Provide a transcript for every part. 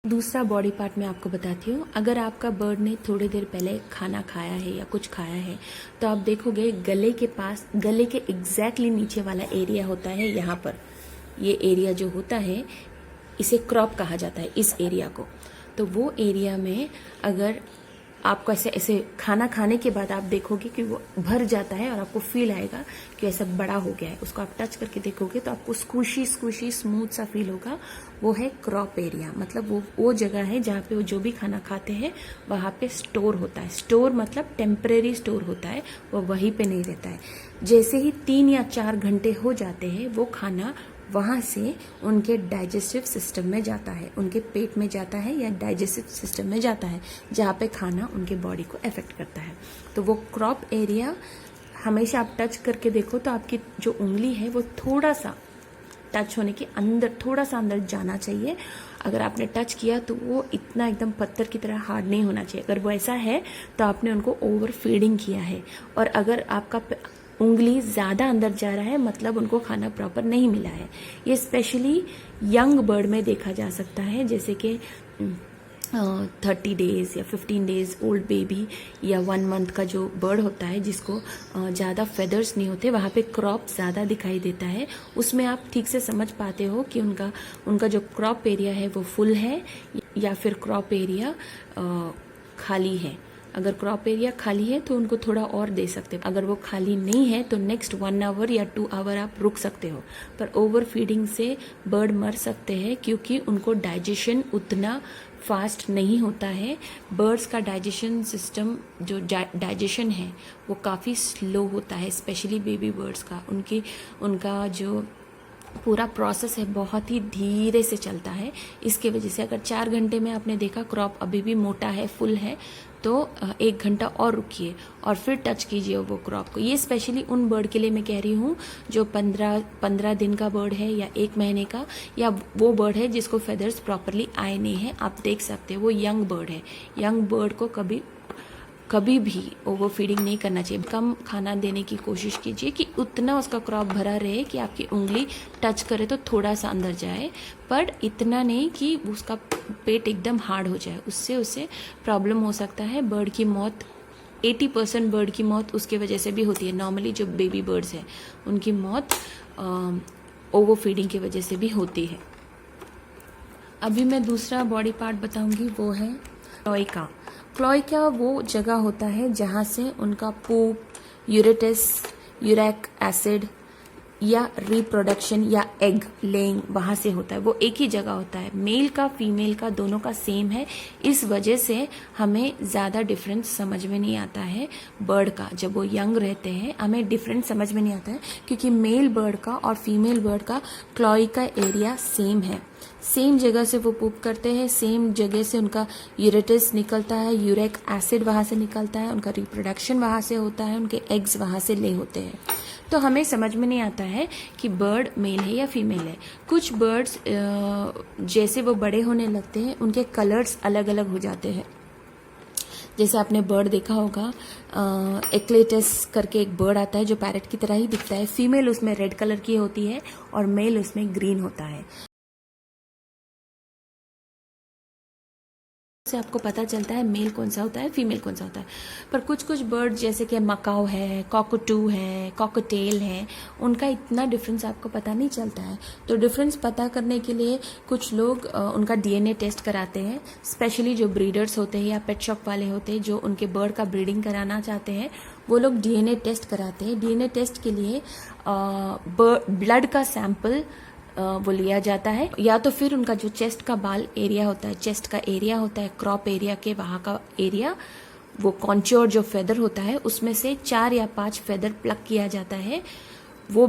दूसरा body part मैं आपको बताती हूँ। अगर आपका बर्ड ने थोड़ी देर पहले खाना खाया है या कुछ खाया है तो आप देखोगे गले के पास, गले के एग्जैक्टली नीचे वाला एरिया होता है। यहाँ पर ये एरिया जो होता है इसे क्रॉप कहा जाता है, इस एरिया को। तो वो एरिया में अगर आपको ऐसे ऐसे खाना खाने के बाद आप देखोगे कि वो भर जाता है और आपको फील आएगा कि ऐसा बड़ा हो गया है। उसको आप टच करके देखोगे तो आपको स्क्विशी स्क्विशी स्मूथ सा फील होगा। वो है क्रॉप एरिया। मतलब वो जगह है जहाँ पे वो जो भी खाना खाते हैं वहाँ पे स्टोर होता है। स्टोर मतलब टेम्परेरी स्टोर होता है, वो वहीं पे नहीं रहता है। जैसे ही 3 या 4 घंटे हो जाते हैं वो खाना वहाँ से उनके डाइजेस्टिव सिस्टम में जाता है, उनके पेट में जाता है या डाइजेस्टिव सिस्टम में जाता है, जहाँ पे खाना उनके बॉडी को अफेक्ट करता है। तो वो क्रॉप एरिया हमेशा आप टच करके देखो तो आपकी जो उंगली है वो थोड़ा सा टच होने के अंदर, थोड़ा सा अंदर जाना चाहिए। अगर आपने टच किया तो वो इतना एकदम पत्थर की तरह हार्ड नहीं होना चाहिए। अगर वो ऐसा है तो आपने उनको ओवर फीडिंग किया है। और अगर आपका उंगली ज़्यादा अंदर जा रहा है मतलब उनको खाना प्रॉपर नहीं मिला है। ये स्पेशली यंग बर्ड में देखा जा सकता है, जैसे कि 30 डेज या 15 डेज ओल्ड बेबी या 1 मंथ का जो बर्ड होता है जिसको ज़्यादा फेदर्स नहीं होते, वहाँ पे क्रॉप ज़्यादा दिखाई देता है। उसमें आप ठीक से समझ पाते हो कि उनका जो क्रॉप एरिया है वो फुल है या फिर क्रॉप एरिया खाली है। अगर क्रॉप एरिया खाली है तो उनको थोड़ा और दे सकते हो। अगर वो खाली नहीं है तो नेक्स्ट 1 आवर या 2 आवर आप रुक सकते हो। पर ओवर फीडिंग से बर्ड मर सकते हैं क्योंकि उनको डाइजेशन उतना फास्ट नहीं होता है। बर्ड्स का डाइजेशन सिस्टम, जो डाइजेशन है वो काफ़ी स्लो होता है, स्पेशली बेबी बर्ड्स का। उनका जो पूरा प्रोसेस है बहुत ही धीरे से चलता है। इसके वजह से अगर 4 घंटे में आपने देखा क्रॉप अभी भी मोटा है, फुल है, तो 1 घंटा और रुकिए और फिर टच कीजिए वो क्रॉप को। ये स्पेशली उन बर्ड के लिए मैं कह रही हूँ जो 15 दिन का बर्ड है या 1 महीने का, या वो बर्ड है जिसको फेदर्स प्रॉपरली आए नहीं है। आप देख सकते हो वो यंग बर्ड है। यंग बर्ड को कभी भी ओवर फीडिंग नहीं करना चाहिए। कम खाना देने की कोशिश कीजिए कि उतना उसका क्रॉप भरा रहे कि आपकी उंगली टच करे तो थोड़ा सा अंदर जाए, पर इतना नहीं कि उसका पेट एकदम हार्ड हो जाए। उससे उसे प्रॉब्लम हो सकता है। बर्ड की मौत 80% बर्ड की मौत उसके वजह से भी होती है। नॉर्मली जो बेबी बर्ड्स हैं उनकी मौत ओवर फीडिंग की वजह से भी होती है। अभी मैं दूसरा बॉडी पार्ट बताऊंगी, वो है क्लोएका। क्लोएका वो जगह होता है जहाँ से उनका पूप, यूरेटस, यूरिक एसिड या रिप्रोडक्शन या एग लेइंग वहाँ से होता है। वो एक ही जगह होता है। मेल का फीमेल का दोनों का सेम है। इस वजह से हमें ज़्यादा डिफरेंस समझ में नहीं आता है बर्ड का। जब वो यंग रहते हैं हमें डिफरेंस समझ में नहीं आता है क्योंकि मेल बर्ड का और फीमेल बर्ड का क्लोएका एरिया सेम है। सेम जगह से वो पूप करते हैं, सेम जगह से उनका यूरेटस निकलता है, यूरिक एसिड वहाँ से निकलता है, उनका रिप्रोडक्शन वहाँ से होता है, उनके एग्स वहाँ से ले होते हैं। तो हमें समझ में नहीं आता है कि बर्ड मेल है या फीमेल है। कुछ बर्ड्स जैसे वो बड़े होने लगते हैं उनके कलर्स अलग अलग हो जाते हैं। जैसे आपने बर्ड देखा होगा, एक्लेटस करके एक बर्ड आता है जो पैरेट की तरह ही दिखता है। फीमेल उसमें रेड कलर की होती है और मेल उसमें ग्रीन होता है। से आपको पता चलता है मेल कौन सा होता है, फीमेल कौन सा होता है। पर कुछ बर्ड जैसे कि मकाऊ है, कॉकटू है, कॉकटेल है, उनका इतना डिफरेंस आपको पता नहीं चलता है। तो डिफरेंस पता करने के लिए कुछ लोग उनका डीएनए टेस्ट कराते हैं। स्पेशली जो ब्रीडर्स होते हैं या पेट शॉप वाले होते हैं जो उनके बर्ड का ब्रीडिंग कराना चाहते हैं, वो लोग डीएनए टेस्ट कराते हैं। डीएनए टेस्ट के लिए ब्लड का सैंपल वो लिया जाता है, या तो फिर उनका जो चेस्ट का बाल एरिया होता है, चेस्ट का एरिया होता है, क्रॉप एरिया के वहाँ का एरिया, वो कॉन्च्योर जो फेदर होता है उसमें से 4 या 5 फेदर प्लग किया जाता है। वो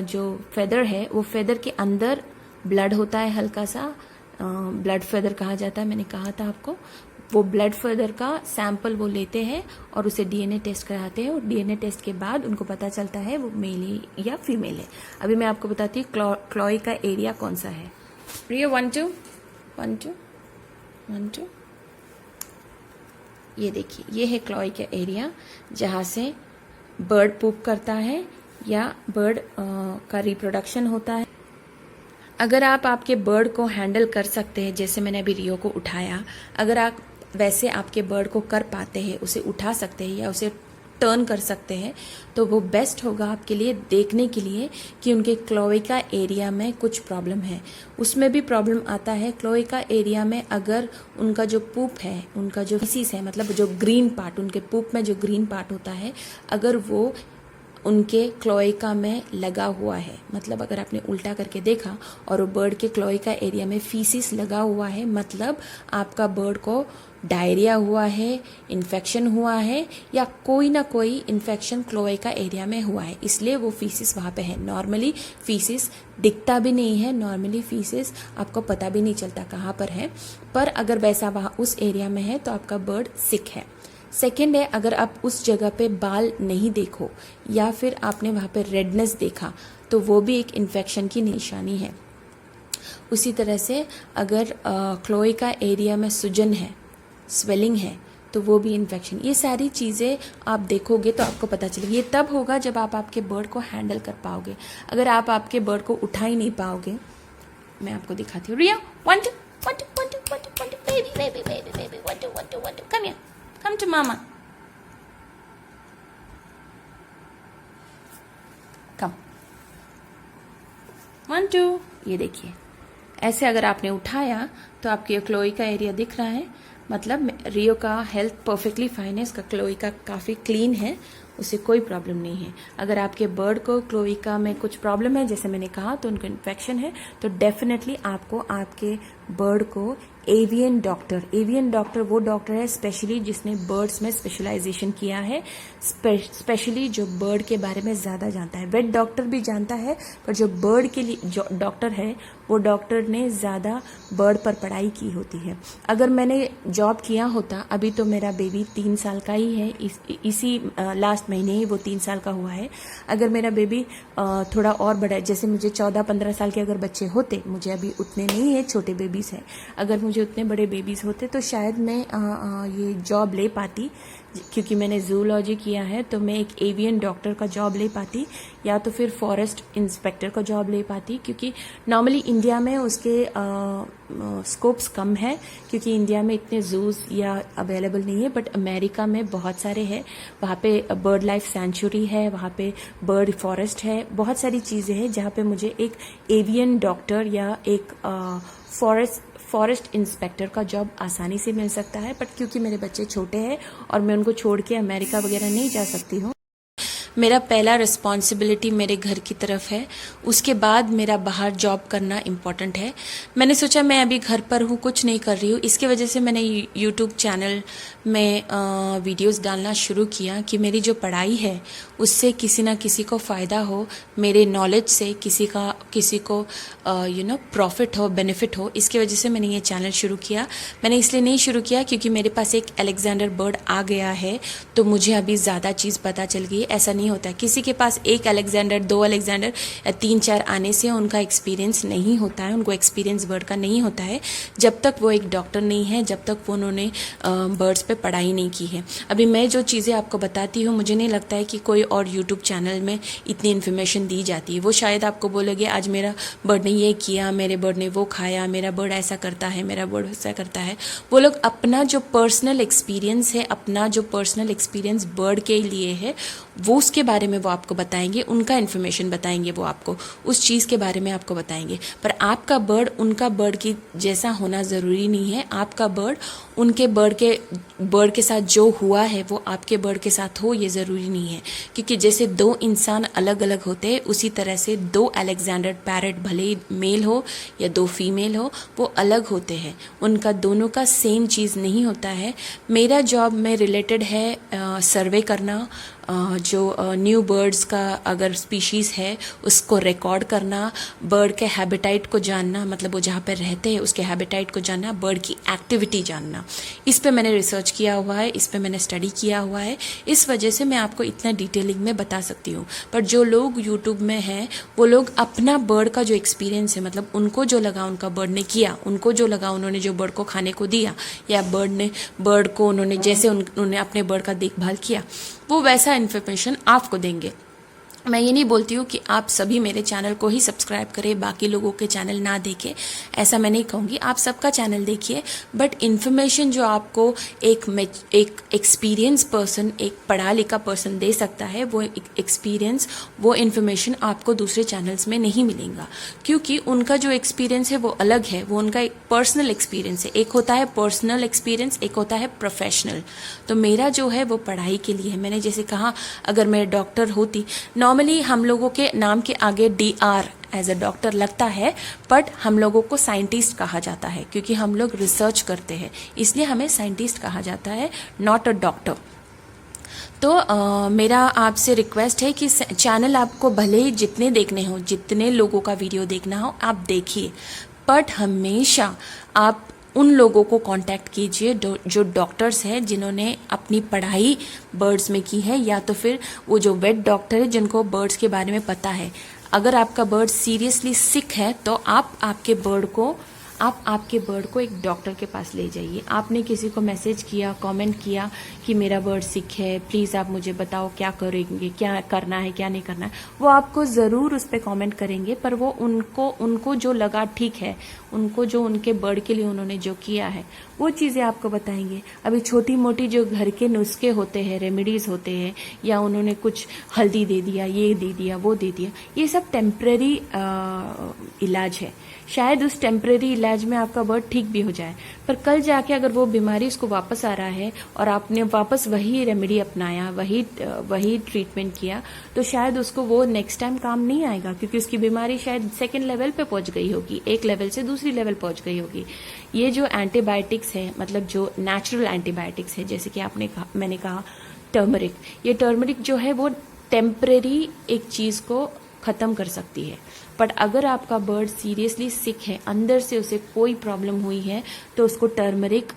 जो फेदर है वो फेदर के अंदर ब्लड होता है, हल्का सा ब्लड फेदर कहा जाता है, मैंने कहा था आपको। वो ब्लड फेदर का सैंपल वो लेते हैं और उसे डीएनए टेस्ट कराते हैं और डीएनए टेस्ट के बाद उनको पता चलता है वो मेल है या फीमेल है। अभी मैं आपको बताती हूँ क्लोई का एरिया कौन सा है। प्रियो 1 2 1 2 1 2, ये देखिए, ये है क्लोई का एरिया जहाँ से बर्ड पूप करता है या बर्ड का रिप्रोडक्शन होता है। अगर आप आपके बर्ड को हैंडल कर सकते हैं, जैसे मैंने अभी रियो को उठाया, अगर आप वैसे आपके बर्ड को कर पाते हैं, उसे उठा सकते हैं या उसे टर्न कर सकते हैं, तो वो बेस्ट होगा आपके लिए देखने के लिए कि उनके क्लोएका एरिया में कुछ प्रॉब्लम है। उसमें भी प्रॉब्लम आता है क्लोएका एरिया में, अगर उनका जो पूप है, उनका जो फीसिस है, मतलब जो ग्रीन पार्ट, उनके पूप में जो ग्रीन पार्ट होता है, अगर वो उनके क्लोएका में लगा हुआ है, मतलब अगर आपने उल्टा करके देखा और वो बर्ड के क्लोएका एरिया में फीसिस लगा हुआ है, मतलब आपका बर्ड को डायरिया हुआ है, इन्फेक्शन हुआ है, या कोई ना कोई इन्फेक्शन क्लोएका एरिया में हुआ है, इसलिए वो फीसिस वहाँ पे है। नॉर्मली फीसिस दिखता भी नहीं है, नॉर्मली फीसिस आपको पता भी नहीं चलता कहाँ पर है, पर अगर वैसा वहाँ उस एरिया में है तो आपका बर्ड सिक है। सेकेंड है, अगर आप उस जगह पे बाल नहीं देखो या फिर आपने वहाँ पे रेडनेस देखा, तो वो भी एक इन्फेक्शन की निशानी है। उसी तरह से अगर क्लोएका एरिया में सूजन है, स्वेलिंग है, तो वो भी इन्फेक्शन। ये सारी चीज़ें आप देखोगे तो आपको पता चलेगी। ये तब होगा जब आप आपके बर्ड को हैंडल कर पाओगे। अगर आप आपके बर्ड को उठा ही नहीं पाओगे, मैं आपको दिखाती हूँ। रिया, 1 2 1 2 1 2 1 2 1 2 baby baby baby baby 1 2 1 2 1 2 come here, come to mama, come 1 2। ये देखिए, ऐसे अगर आपने उठाया तो आपके क्लोएका एरिया दिख रहा है, मतलब रियो का हेल्थ परफेक्टली फाइन है, इसका क्लोएका काफ़ी क्लीन है, उसे कोई प्रॉब्लम नहीं है। अगर आपके बर्ड को क्लोएका में कुछ प्रॉब्लम है, जैसे मैंने कहा, तो उनको इन्फेक्शन है, तो डेफिनेटली आपको आपके बर्ड को एवियन डॉक्टर वो डॉक्टर है स्पेशली जिसने बर्ड्स में स्पेशलाइजेशन किया है, स्पेशली जो बर्ड के बारे में ज़्यादा जानता है। वेट डॉक्टर भी जानता है, पर जो बर्ड के लिए जो डॉक्टर है, वो डॉक्टर ने ज़्यादा बर्ड पर पढ़ाई की होती है। अगर मैंने जॉब किया होता, अभी तो मेरा बेबी 3 साल का ही है, इसी लास्ट महीने ही वो 3 साल का हुआ है। अगर मेरा बेबी थोड़ा और बड़ा है, जैसे मुझे 14-15 साल के अगर बच्चे होते, मुझे अभी उतने नहीं है, छोटे बेबीज़ हैं, अगर मुझे उतने बड़े बेबीज़ होते तो शायद मैं ये जॉब ले पाती, क्योंकि मैंने जूलॉजी किया है, तो मैं एक एवियन डॉक्टर का जॉब ले पाती, या तो फिर फॉरेस्ट इंस्पेक्टर का जॉब ले पाती, क्योंकि नॉर्मली इंडिया में उसके स्कोप्स कम है, क्योंकि इंडिया में इतने जूस या अवेलेबल नहीं है, बट अमेरिका में बहुत सारे हैं। वहाँ पे बर्ड लाइफ सेंचुरी है, वहाँ पे बर्ड फॉरेस्ट है, बहुत सारी चीज़ें हैं जहाँ पे मुझे एक एवियन डॉक्टर या एक फॉरेस्ट इंस्पेक्टर का जॉब आसानी से मिल सकता है। बट क्योंकि मेरे बच्चे छोटे हैं और मैं उनको छोड़ के अमेरिका वगैरह नहीं जा सकती हूँ, मेरा पहला रिस्पॉन्सिबिलिटी मेरे घर की तरफ है, उसके बाद मेरा बाहर जॉब करना इम्पॉर्टेंट है। मैंने सोचा मैं अभी घर पर हूँ, कुछ नहीं कर रही हूँ, इसके वजह से मैंने यूट्यूब चैनल में वीडियोस डालना शुरू किया कि मेरी जो पढ़ाई है उससे किसी ना किसी को फ़ायदा हो, मेरे नॉलेज से किसी को प्रॉफिट हो, बेनिफिट हो। इसके वजह से मैंने ये चैनल शुरू किया। मैंने इसलिए नहीं शुरू किया क्योंकि मेरे पास एक अलेक्जेंडर बर्ड आ गया है, तो मुझे अभी ज़्यादा चीज़ पता चल गई। ऐसा नहीं होता है, किसी के पास एक अलेक्जेंडर, 2 अलेक्जेंडर या 3-4 आने से उनका एक्सपीरियंस नहीं होता है, उनको एक्सपीरियंस बर्ड का नहीं होता है, जब तक वो एक डॉक्टर नहीं है, जब तक वो उन्होंने बर्ड्स पे पढ़ाई नहीं की है। अभी मैं जो चीज़ें आपको बताती हूँ, मुझे नहीं लगता है कि कोई और यूट्यूब चैनल में इतनी इन्फॉर्मेशन दी जाती है। वो शायद आपको बोलोगे आज मेरा बर्ड ने ये किया, मेरे बर्ड ने वो खाया, मेरा बर्ड ऐसा करता है, मेरा बर्ड ऐसा करता है। वो लोग अपना जो पर्सनल एक्सपीरियंस है, अपना जो पर्सनल एक्सपीरियंस बर्ड के लिए है, वो उसके बारे में वो आपको बताएंगे, उनका इन्फॉर्मेशन बताएंगे, वो आपको उस चीज़ के बारे में आपको बताएंगे। पर आपका बर्ड उनका बर्ड की जैसा होना ज़रूरी नहीं है। आपका बर्ड उनके बर्ड के साथ जो हुआ है वो आपके बर्ड के साथ हो, ये ज़रूरी नहीं है। क्योंकि जैसे 2 इंसान अलग अलग होते हैं, उसी तरह से 2 अलेक्जेंडर पैरट, भले मेल हो या 2 फीमेल हो, वो अलग होते हैं, उनका दोनों का सेम चीज़ नहीं होता है। मेरा जॉब में रिलेटेड है सर्वे करना, जो न्यू बर्ड्स का अगर स्पीशीज़ है उसको रिकॉर्ड करना, बर्ड के हैबिटाइट को जानना, मतलब वो जहाँ पर रहते हैं उसके हैबिटाइट को जानना, बर्ड की एक्टिविटी जानना। इस पे मैंने रिसर्च किया हुआ है, इस पे मैंने स्टडी किया हुआ है, इस वजह से मैं आपको इतना डिटेलिंग में बता सकती हूँ। पर जो लोग यूट्यूब में हैं, वो लोग अपना बर्ड का जो एक्सपीरियंस है, मतलब उनको जो लगा उनका बर्ड ने किया, उनको जो लगा उन्होंने जो बर्ड को खाने को दिया, या बर्ड को उन्होंने जैसे उन्होंने अपने बर्ड का देखभाल किया, वो वैसा इन्फॉर्मेशन आपको देंगे। मैं ये नहीं बोलती हूँ कि आप सभी मेरे चैनल को ही सब्सक्राइब करें, बाकी लोगों के चैनल ना देखें, ऐसा मैं नहीं कहूँगी। आप सबका चैनल देखिए, बट इन्फॉर्मेशन जो आपको एक एक्सपीरियंस पर्सन, एक पढ़ा लिखा पर्सन दे सकता है, वो एक्सपीरियंस, वो इन्फॉर्मेशन आपको दूसरे चैनल्स में नहीं मिलेगा, क्योंकि उनका जो एक्सपीरियंस है वो अलग है, वो उनका एक पर्सनल एक्सपीरियंस है। एक होता है पर्सनल एक्सपीरियंस, एक होता है प्रोफेशनल। तो मेरा जो है वो पढ़ाई के लिए है। मैंने जैसे कहा, अगर मैं डॉक्टर होती, नॉर्मली हम लोगों के नाम के आगे DR एज अ डॉक्टर लगता है, बट हम लोगों को साइंटिस्ट कहा जाता है, क्योंकि हम लोग रिसर्च करते हैं, इसलिए हमें साइंटिस्ट कहा जाता है, नॉट अ डॉक्टर। तो मेरा आपसे रिक्वेस्ट है कि चैनल आपको भले ही जितने देखने हो, जितने लोगों का वीडियो देखना हो, आप देखिए, बट हमेशा आप उन लोगों को कांटेक्ट कीजिए जो डॉक्टर्स हैं, जिन्होंने अपनी पढ़ाई बर्ड्स में की है, या तो फिर वो जो वेट डॉक्टर है जिनको बर्ड्स के बारे में पता है। अगर आपका बर्ड सीरियसली सिक है तो आप आपके बर्ड को एक डॉक्टर के पास ले जाइए। आपने किसी को मैसेज किया, कमेंट किया कि मेरा बर्ड सिक है, प्लीज़ आप मुझे बताओ क्या करेंगे, क्या करना है, क्या नहीं करना है, वो आपको ज़रूर उस पर कमेंट करेंगे, पर वो उनको जो लगा ठीक है, उनको जो उनके बर्ड के लिए उन्होंने जो किया है, वो चीज़ें आपको बताएंगे। अभी छोटी मोटी जो घर के नुस्खे होते हैं, रेमेडीज़ होते हैं, या उन्होंने कुछ हल्दी दे दिया, ये दे दिया, वो दे दिया, ये सब टेम्परेरी इलाज है। शायद उस टेम्परेरी इलाज में आपका बर्ड ठीक भी हो जाए, पर कल जाके अगर वो बीमारी उसको वापस आ रहा है और आपने वापस वही रेमेडी अपनाया, वही ट्रीटमेंट किया, तो शायद उसको वो नेक्स्ट टाइम काम नहीं आएगा, क्योंकि उसकी बीमारी शायद सेकेंड लेवल पे पहुंच गई होगी, एक लेवल से दूसरी लेवल पहुंच गई होगी। ये जो एंटीबायोटिक्स है, मतलब जो नेचुरल एंटीबायोटिक्स है, जैसे कि मैंने कहा टर्मरिक, ये टर्मरिक जो है वो टेम्परेरी एक चीज को खत्म कर सकती है, बट अगर आपका बर्ड सीरियसली सिक है, अंदर से उसे कोई प्रॉब्लम हुई है, तो उसको टर्मरिक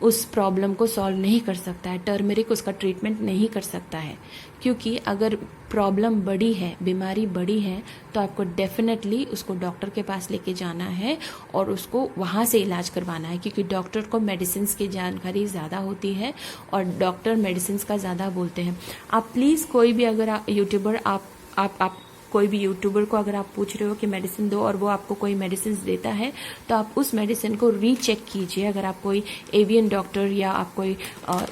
उस प्रॉब्लम को सॉल्व नहीं कर सकता है, टर्मरिक उसका ट्रीटमेंट नहीं कर सकता है। क्योंकि अगर प्रॉब्लम बड़ी है, बीमारी बड़ी है, तो आपको डेफिनेटली उसको डॉक्टर के पास लेके जाना है और उसको वहाँ से इलाज करवाना है, क्योंकि डॉक्टर को मेडिसिन की जानकारी ज़्यादा होती है और डॉक्टर मेडिसिन का ज़्यादा बोलते हैं। आप प्लीज़ कोई भी अगर यूट्यूबर आप कोई भी यूट्यूबर को अगर आप पूछ रहे हो कि मेडिसिन दो और वो आपको कोई मेडिसिन देता है, तो आप उस मेडिसिन को रीचेक कीजिए। अगर आप कोई एवियन डॉक्टर या आप कोई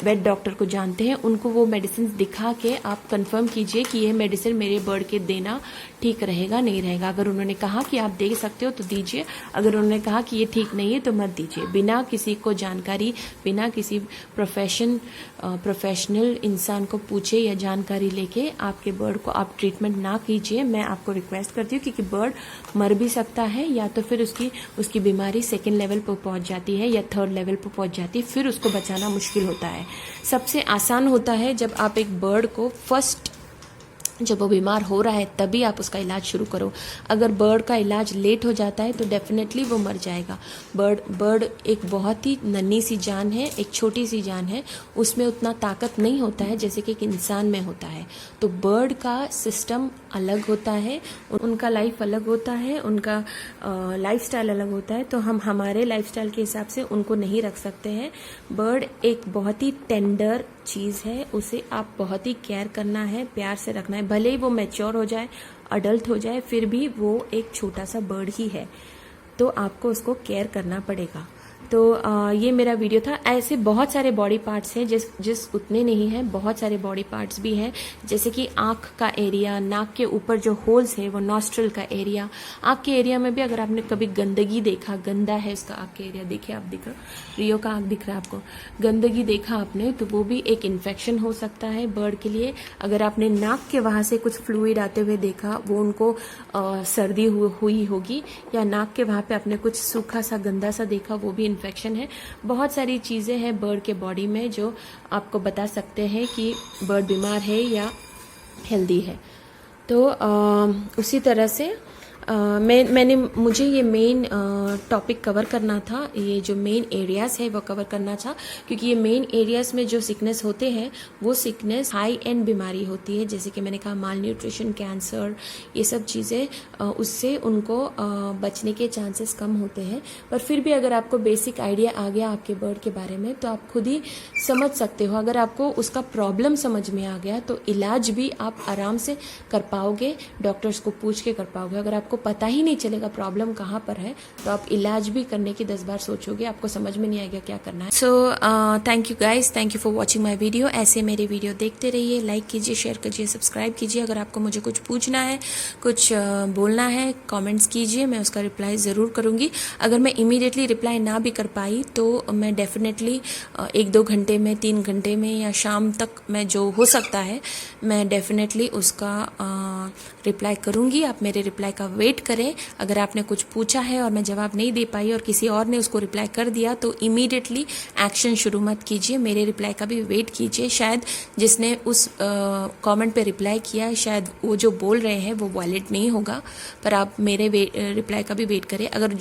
वेट डॉक्टर को जानते हैं, उनको वो मेडिसिन दिखा के आप कंफर्म कीजिए कि ये मेडिसिन मेरे बर्ड के देना ठीक रहेगा, नहीं रहेगा। अगर उन्होंने कहा कि आप दे सकते हो तो दीजिए, अगर उन्होंने कहा कि ये ठीक नहीं है तो मत दीजिए। बिना किसी को जानकारी, बिना किसी प्रोफेशनल इंसान को पूछे या जानकारी लेके आपके बर्ड को आप ट्रीटमेंट ना कीजिए। मैं आपको रिक्वेस्ट करती हूँ, क्योंकि बर्ड मर भी सकता है, या तो फिर उसकी बीमारी सेकेंड लेवल पर पहुंच जाती है या थर्ड लेवल पर पहुंच जाती है, फिर उसको बचाना मुश्किल होता है। सबसे आसान होता है जब आप एक बर्ड को जब वो बीमार हो रहा है तभी आप उसका इलाज शुरू करो। अगर बर्ड का इलाज लेट हो जाता है तो डेफिनेटली वो मर जाएगा। बर्ड एक बहुत ही नन्ही सी जान है, एक छोटी सी जान है, उसमें उतना ताकत नहीं होता है जैसे कि एक इंसान में होता है। तो बर्ड का सिस्टम अलग होता है, उनका लाइफ अलग होता है, उनका लाइफस्टाइल अलग होता है। तो हम हमारे लाइफस्टाइल के हिसाब से उनको नहीं रख सकते हैं। बर्ड एक बहुत ही टेंडर चीज़ है, उसे आप बहुत ही केयर करना है, प्यार से रखना है। भले ही वो मैच्योर हो जाए, अडल्ट हो जाए, फिर भी वो एक छोटा सा बर्ड ही है, तो आपको उसको केयर करना पड़ेगा। तो ये मेरा वीडियो था। ऐसे बहुत सारे बॉडी पार्ट्स हैं, जिस उतने नहीं हैं, बहुत सारे बॉडी पार्ट्स भी हैं, जैसे कि आँख का एरिया, नाक के ऊपर जो होल्स है वो नॉस्ट्रल का एरिया। आँख के एरिया में भी अगर आपने कभी गंदगी देखा, गंदा है इसका आँख के एरिया, देखिए आप दिख रहा, रियो का आँख दिख रहा है आपको, गंदगी देखा आपने, तो वो भी एक इन्फेक्शन हो सकता है बर्ड के लिए। अगर आपने नाक के वहाँ से कुछ फ्लूइड आते हुए देखा, वो उनको सर्दी हुई होगी, या नाक के वहाँ पे आपने कुछ सूखा सा गंदा सा देखा, वो भी इन्फेक्शन है। बहुत सारी चीज़ें हैं बर्ड के बॉडी में जो आपको बता सकते हैं कि बर्ड बीमार है या हेल्दी है। तो उसी तरह से मुझे ये मेन टॉपिक कवर करना था, ये जो मेन एरियाज है वो कवर करना था, क्योंकि ये मेन एरियाज में जो सिकनेस होते हैं वो सिकनेस हाई एंड बीमारी होती है, जैसे कि मैंने कहा माल न्यूट्रिशन, कैंसर, ये सब चीज़ें, उससे उनको बचने के चांसेस कम होते हैं। पर फिर भी अगर आपको बेसिक आइडिया आ गया आपके बर्ड के बारे में तो आप खुद ही समझ सकते हो। अगर आपको उसका प्रॉब्लम समझ में आ गया तो इलाज भी आप आराम से कर पाओगे, डॉक्टर्स को पूछ के कर पाओगे। अगर आपको पता ही नहीं चलेगा प्रॉब्लम कहाँ पर है तो आप इलाज भी करने की 10 बार सोचोगे, आपको समझ में नहीं आएगा क्या करना है। So thank you guys, thank you for watching my video. ऐसे मेरे वीडियो देखते रहिए, लाइक कीजिए, शेयर कीजिए, सब्सक्राइब कीजिए। अगर आपको मुझे कुछ पूछना है, कुछ बोलना है, कॉमेंट्स कीजिए, मैं उसका रिप्लाई ज़रूर करूँगी। अगर मैं इमीडिएटली रिप्लाई ना भी कर पाई तो मैं डेफिनेटली 1-2 घंटे में, 3 घंटे में या शाम तक मैं जो हो सकता है मैं डेफिनेटली उसका रिप्लाई करूँगी। आप मेरे रिप्लाई का वेट करें। अगर आपने कुछ पूछा है और मैं जवाब नहीं दे पाई और किसी और ने उसको रिप्लाई कर दिया तो इमीडिएटली एक्शन शुरू मत कीजिए, मेरे रिप्लाई का भी वेट कीजिए। शायद जिसने उस कमेंट पे रिप्लाई किया है शायद वो जो बोल रहे हैं वो वैलिड नहीं होगा, पर आप मेरे रिप्लाई का भी वेट करें। अगर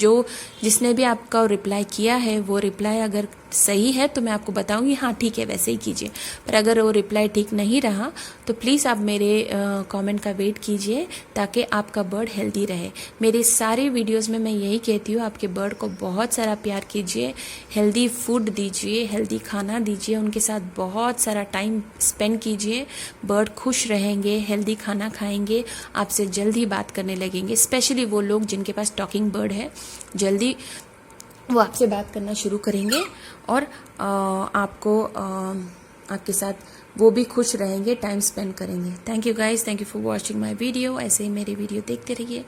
जिसने भी आपका रिप्लाई किया है वो रिप्लाई अगर सही है तो मैं आपको बताऊंगी हाँ ठीक है वैसे ही कीजिए, पर अगर वो रिप्लाई ठीक नहीं रहा तो प्लीज़ आप मेरे कमेंट का वेट कीजिए ताकि आपका बर्ड हेल्दी रहे। मेरे सारे वीडियोस में मैं यही कहती हूँ, आपके बर्ड को बहुत सारा प्यार कीजिए, हेल्दी फूड दीजिए, हेल्दी खाना दीजिए, उनके साथ बहुत सारा टाइम स्पेंड कीजिए। बर्ड खुश रहेंगे, हेल्दी खाना खाएंगे, आपसे जल्दी बात करने लगेंगे। स्पेशली वो लोग जिनके पास टॉकिंग बर्ड है, जल्दी वो आपसे बात करना शुरू करेंगे और आपके साथ वो भी खुश रहेंगे, टाइम स्पेंड करेंगे। Thank you guys, thank you for watching my video. ऐसे ही मेरे वीडियो देखते रहिए।